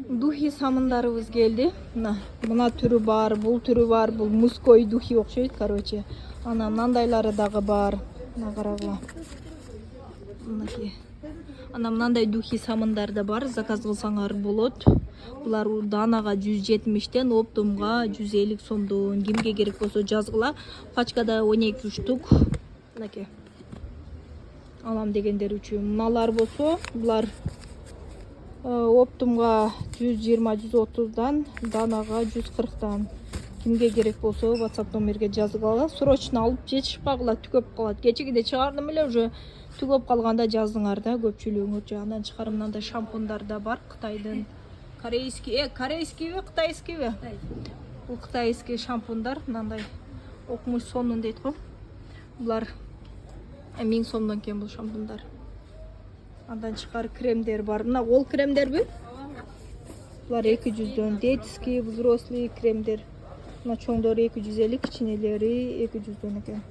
Духи самындарыбыз келди. Мына түрү бар, бул түрү бар, бул мужской духи окшойт, короче. Ана мындайлары дагы бар. Мына карагыла. Мынакей. Ана мындай духи самындар да бар, заказ кылсаңар болот. Булар данага 170тен, оптумга 150 сомдон. Кимге керек болсо жазгыла. Пачкада 12 штук. Мынакей. Алам дегендер үчүн. Мыналар болсо, булар оптумга 120-130дан, данага 140тан. Кимге керек болсо WhatsApp номерге жазгыла. Срочно алып жетишпагыла, түгөп калат. Кечегиде чыгардым эле, уже түгөп калганда жаздыңар да, көпчүлүгүңөр жагынан чыгарым. Мындай шампундар да бар, Кытайдын. Корейский, корейскийби, кытайскийби? Бул кытайский шампундар, мындай окмуш сомдон дейт го. Булар 1000 сомдон экен бул шампундар. Андан чыкар кремдер бар. Мына кол кремдерби? Булар 200дөн. Детский, взрослый кремдер. Мына чоңдору 250, кичинелери 200дөн экен.